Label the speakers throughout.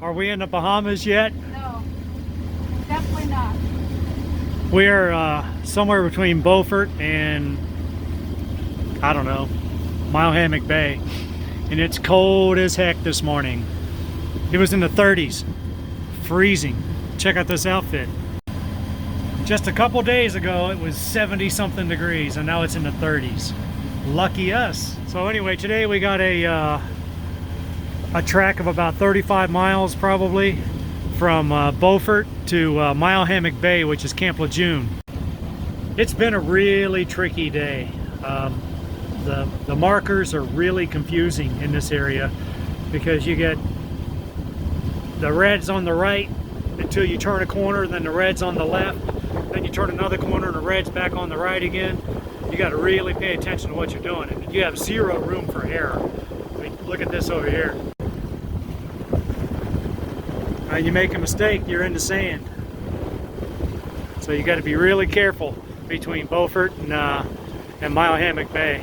Speaker 1: Are we in the Bahamas yet?
Speaker 2: No, definitely not.
Speaker 1: We're somewhere between Beaufort and, I don't know, Mile Hammock Bay. And it's cold as heck this morning. It was in the 30s. Freezing. Check out this outfit. Just a couple days ago, it was 70 something degrees, and now it's in the 30s. Lucky us. So anyway, today we got a track of about 35 miles probably from Beaufort to Mile Hammock Bay, which is Camp LeJeune. It's been a really tricky day. The markers are really confusing in this area because you get the reds on the right until you turn a corner, then the red's on the left, then you turn another corner and the red's back on the right again. You got to really pay attention to what you're doing, and you have zero room for error. I mean, look at this over here. You make a mistake, you're in the sand. So you got to be really careful between Beaufort and Mile Hammock Bay.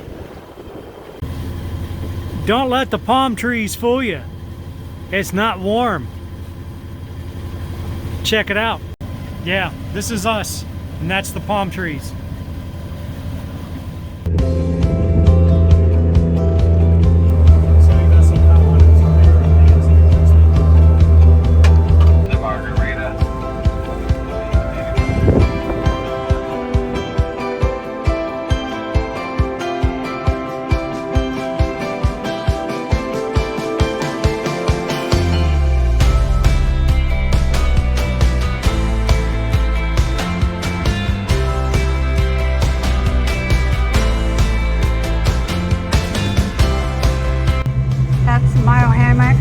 Speaker 1: Don't let the palm trees fool you. It's not warm. Check it out. Yeah, this is us, and that's the palm trees.
Speaker 2: Mile Hammock.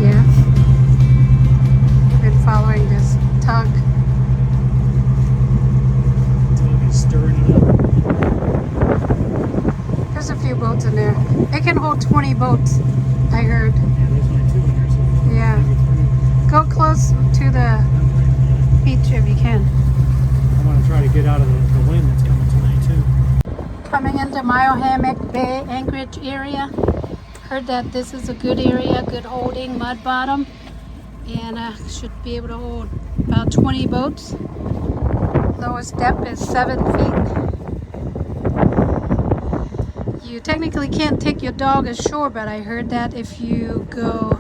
Speaker 2: Yeah. Been following this tug.
Speaker 1: Tug is stirring it up.
Speaker 2: There's a few boats in there. It can hold 20 boats, I heard.
Speaker 1: Yeah, there's only 2 in there, so
Speaker 2: Yeah. Go close to the beach if you can.
Speaker 1: I want to try to get out of the wind that's coming tonight too.
Speaker 2: Coming into Mile Hammock Bay, Anchorage area. Heard that this is a good area, good holding, mud bottom, and should be able to hold about 20 boats. Lowest depth is 7 feet. You technically can't take your dog ashore, but I heard that if you go,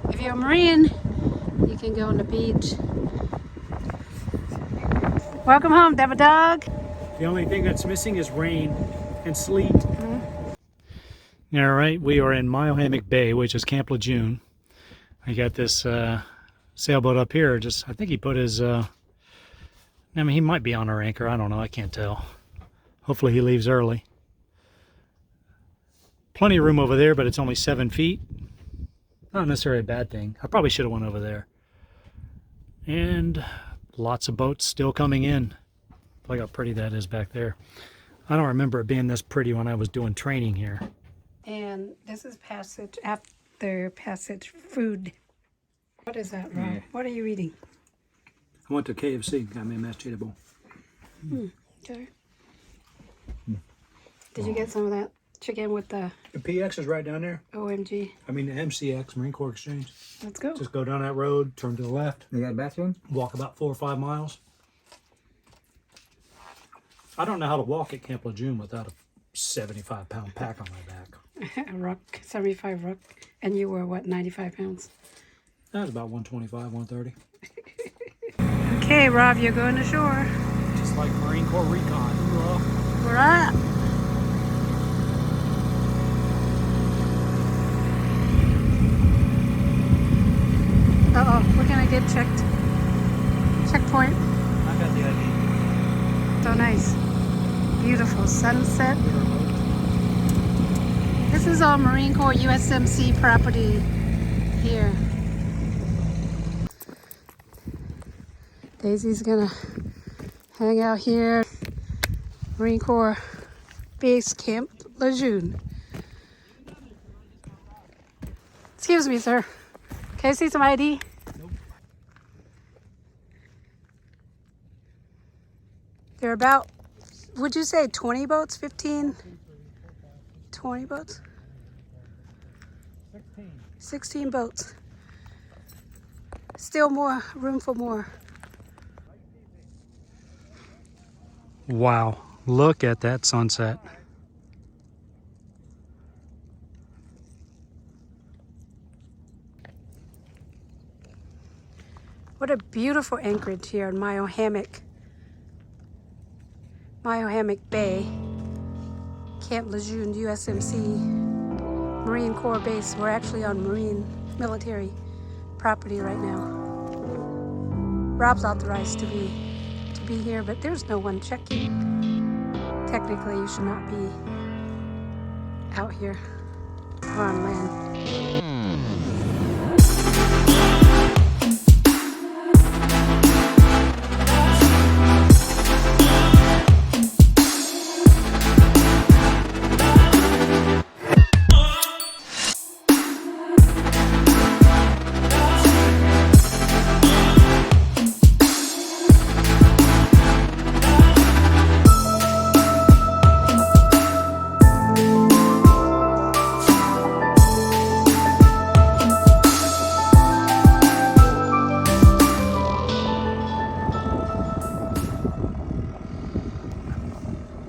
Speaker 2: if you're a Marine, you can go on the beach. Welcome home, Devil Dog.
Speaker 1: The only thing that's missing is rain and sleet. All right, we are in Mile Hammock Bay, which is Camp LeJeune. I got this sailboat up here. I think he put his, I mean, he might be on our anchor. I don't know. I can't tell. Hopefully he leaves early. Plenty of room over there, but it's only 7 feet. Not necessarily a bad thing. I probably should have went over there. And lots of boats still coming in. Look how pretty that is back there. I don't remember it being this pretty when I was doing training here.
Speaker 2: And this is passage after passage food. What is that, Rob? Yeah. What are you eating?
Speaker 1: I went to KFC, got me a mashed potato bowl.
Speaker 2: Okay. Did you get some of that chicken with the
Speaker 1: PX is right down there.
Speaker 2: OMG?
Speaker 1: I mean the MCX, Marine Corps Exchange.
Speaker 2: Let's go.
Speaker 1: Just go down that road, turn to the left.
Speaker 3: You got a bathroom?
Speaker 1: Walk about 4 or 5 miles. I don't know how to walk at Camp LeJeune without a 75-pound pack on my back.
Speaker 2: A ruck, 75 ruck. And you were, what, 95 pounds?
Speaker 1: That was about 125, 130.
Speaker 2: Okay, Rob, you're going ashore.
Speaker 1: Just like Marine Corps recon.
Speaker 2: We're at. Uh-oh, we're going to get checked. Checkpoint.
Speaker 1: I got the ID.
Speaker 2: So nice. Beautiful sunset. This is all Marine Corps USMC property here. Daisy's gonna hang out here. Marine Corps Base Camp LeJeune. Excuse me, sir. Can I see some ID?
Speaker 1: Nope.
Speaker 2: They're about, would you say 20 boats, 15? 20 boats? 16 boats. Still more room for more.
Speaker 1: Wow, look at that sunset.
Speaker 2: What a beautiful anchorage here in Mile Hammock Bay, Camp LeJeune, USMC, Marine Corps base. We're actually on Marine military property right now. Rob's authorized to be here, but there's no one checking. Technically, you should not be out here. We're on land.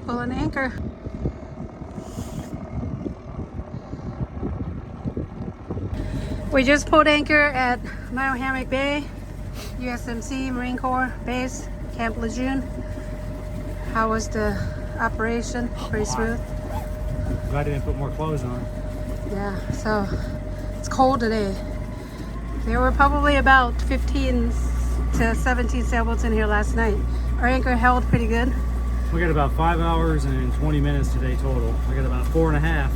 Speaker 2: Pull an anchor. We just pulled anchor at Mile Hammock Bay, USMC, Marine Corps base, Camp LeJeune. How was the operation? Pretty smooth?
Speaker 1: Glad I didn't put more clothes on.
Speaker 2: Yeah, so it's cold today. There were probably about 15 to 17 sailboats in here last night. Our anchor held pretty good.
Speaker 1: We got about 5 hours and 20 minutes today total. I got about 4.5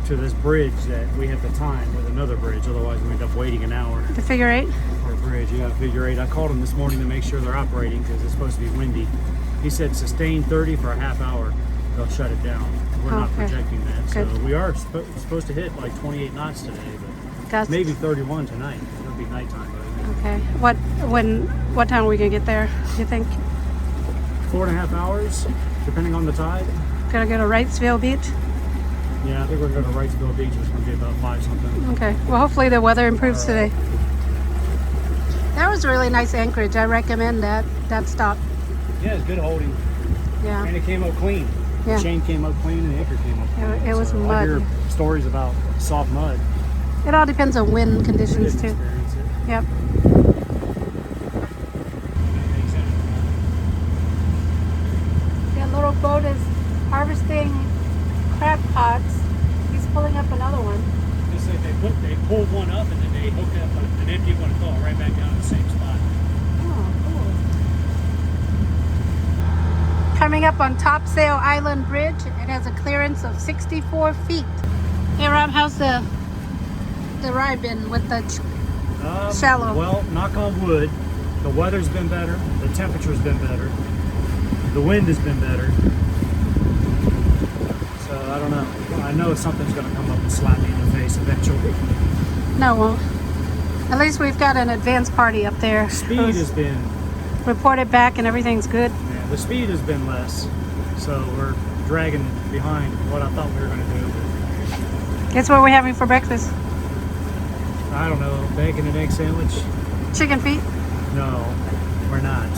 Speaker 1: to this bridge that we have to time with another bridge, otherwise we end up waiting an hour.
Speaker 2: The figure eight?
Speaker 1: For a bridge, yeah, figure eight. I called him this morning to make sure they're operating because it's supposed to be windy. He said sustain 30 for a half hour, they'll shut it down. We're not projecting that.
Speaker 2: Good.
Speaker 1: So we are supposed to hit like 28 knots today, but maybe 31 tonight. It'll be nighttime.
Speaker 2: Okay. What time are we gonna get there, do you think?
Speaker 1: 4.5 hours, depending on the tide.
Speaker 2: Gonna go to Wrightsville Beach?
Speaker 1: Yeah, I think we're going to Wrightsville Beach. It's going to be about 5 something.
Speaker 2: Okay. Well, hopefully the weather improves today. That was a really nice anchorage. I recommend that stop.
Speaker 1: Yeah, it's good holding.
Speaker 2: Yeah.
Speaker 1: And it came up clean.
Speaker 2: Yeah.
Speaker 1: The chain came up clean and the anchor came up clean.
Speaker 2: It was mud.
Speaker 1: I hear stories about soft mud.
Speaker 2: It all depends on wind conditions too. Yep. That little boat is harvesting crab pots. He's pulling up another one.
Speaker 1: They say they pulled one up and then they hooked up an empty one and fell right back down in the same spot.
Speaker 2: Oh, cool. Coming up on Topsail Island Bridge, it has a clearance of 64 feet. Hey Rob, how's the ride been with the shallow?
Speaker 1: Well, knock on wood, the weather's been better, the temperature's been better, the wind has been better. So I don't know. I know something's going to come up and slap me in the face eventually.
Speaker 2: No, it won't. At least we've got an advance party up there.
Speaker 1: Speed has been
Speaker 2: reported back and everything's good.
Speaker 1: Yeah, the speed has been less, so we're dragging behind what I thought we were going to do.
Speaker 2: Guess what we're having for breakfast?
Speaker 1: I don't know, bacon and egg sandwich?
Speaker 2: Chicken feet?
Speaker 1: No, we're not.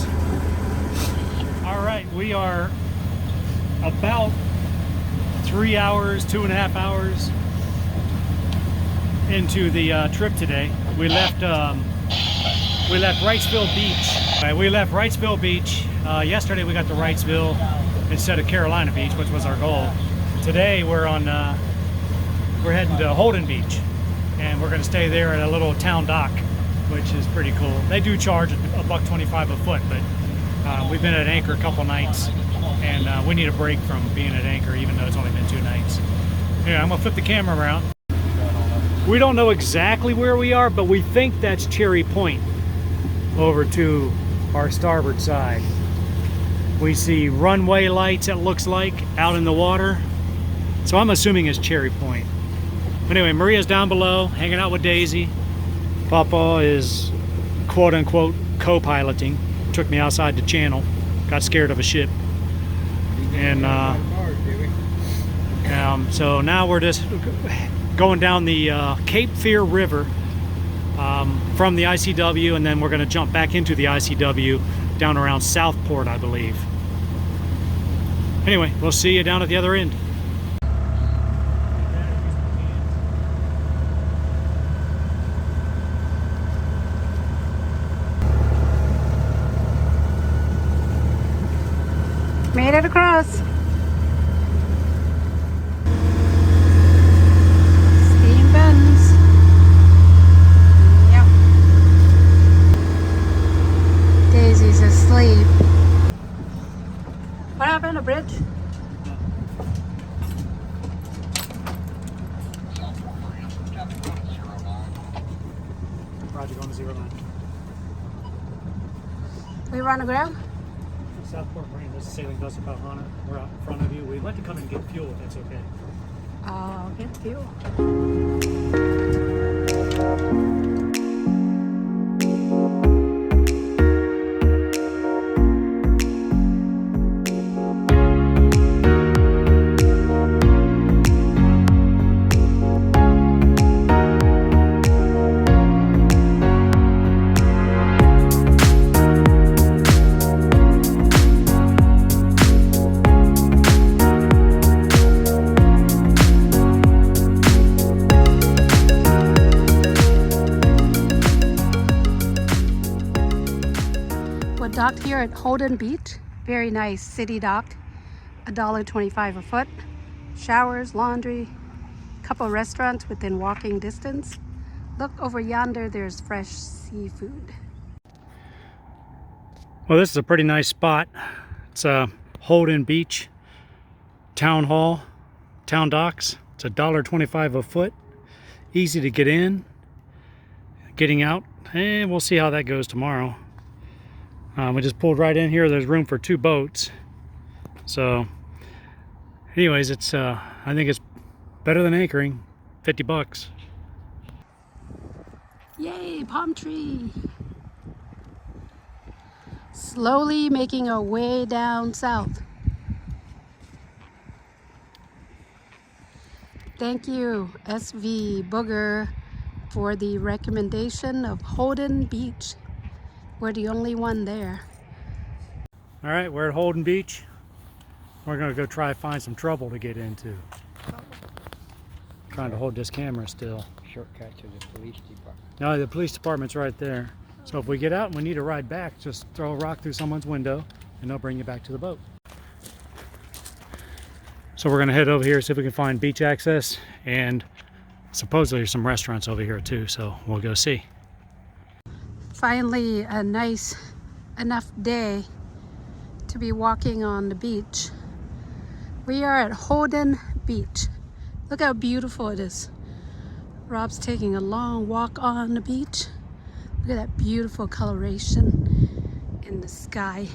Speaker 1: All right, we are about 3 hours, 2.5 hours into the trip today. We left Wrightsville Beach. We left Wrightsville Beach. Yesterday we got to Wrightsville instead of Carolina Beach, which was our goal. Today we're heading to Holden Beach, and we're going to stay there at a little town dock, which is pretty cool. They do charge $1.25 a foot, but we've been at anchor a couple nights, and we need a break from being at anchor, even though it's only been 2 nights. Yeah, I'm gonna flip the camera around. We don't know exactly where we are, but we think that's Cherry Point over to our starboard side. We see runway lights, it looks like, out in the water. So I'm assuming it's Cherry Point. Anyway, Maria's down below, hanging out with Daisy. PawPaw is quote-unquote co-piloting. Took me outside the channel. Got scared of a ship. And So now we're just going down the Cape Fear River from the ICW, and then we're going to jump back into the ICW down around Southport, I believe. Anyway, we'll see you down at the other end.
Speaker 2: Made it across. Steam bends. Yep. Daisy's asleep. What happened? A bridge?
Speaker 1: Roger, going to 0 line.
Speaker 2: We run aground?
Speaker 1: Southport Marine, this is sailing vessel called Hana. We're out in front of you. We'd like to come and get fuel if that's okay.
Speaker 2: I'll get fuel. Docked here at Holden Beach. Very nice city dock. $1.25 a foot. Showers, laundry, couple restaurants within walking distance. Look over yonder, there's fresh seafood.
Speaker 1: Well, this is a pretty nice spot. It's Holden Beach Town Hall, Town Docks. It's $1.25 a foot. Easy to get in, getting out, and we'll see how that goes tomorrow. We just pulled right in here. There's room for 2 boats. So anyways, it's I think it's better than anchoring. $50.
Speaker 2: Yay, palm tree. Slowly making our way down south. Thank you, SV Booger, for the recommendation of Holden Beach. We're the only one there.
Speaker 1: All right, we're at Holden Beach. We're gonna go try to find some trouble to get into. Trying to hold this camera still.
Speaker 3: Shortcut to the police department.
Speaker 1: No, the police department's right there. So if we get out and we need a ride back, just throw a rock through someone's window and they'll bring you back to the boat. So we're gonna head over here, see if we can find beach access, and supposedly there's some restaurants over here too, so we'll go see.
Speaker 2: Finally, a nice enough day to be walking on the beach. We are at Holden Beach. Look how beautiful it is. Rob's taking a long walk on the beach. Look at that beautiful coloration in the sky.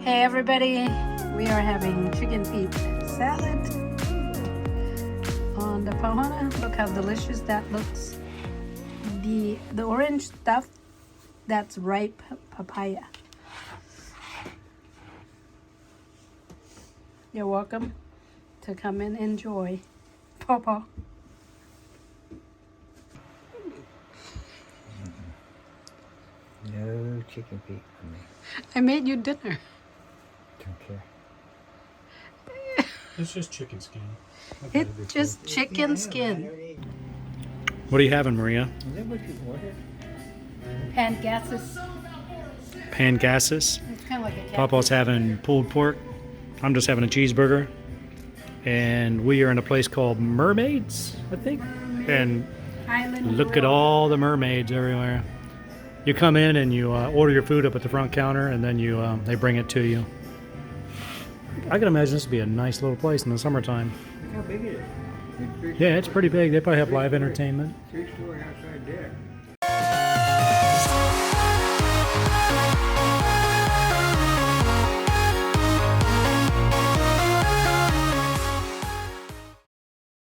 Speaker 2: Everybody, we are having chicken feet salad on the Hana. Look how delicious that looks. The orange stuff, that's ripe papaya. You're welcome to come and enjoy. PawPaw.
Speaker 3: No chicken feet for me.
Speaker 2: I made you dinner.
Speaker 3: Don't care.
Speaker 1: It's just chicken skin.
Speaker 2: It's just chicken skin.
Speaker 1: What are you having, Maria?
Speaker 3: Is that what you ordered?
Speaker 2: Pangasis.
Speaker 1: Pangasis.
Speaker 2: It's kind of like a cat.
Speaker 1: Papa's having pulled pork. I'm just having a cheeseburger. And we are in a place called Mermaids, I think. And
Speaker 2: Island
Speaker 1: look at
Speaker 2: Grill.
Speaker 1: all the mermaids everywhere. You come in and you order your food up at the front counter, and then they bring it to you. I can imagine this would be a nice little place in the summertime.
Speaker 3: How big is it?
Speaker 1: Yeah, it's pretty big. They probably have live entertainment.
Speaker 3: 3-story outside deck.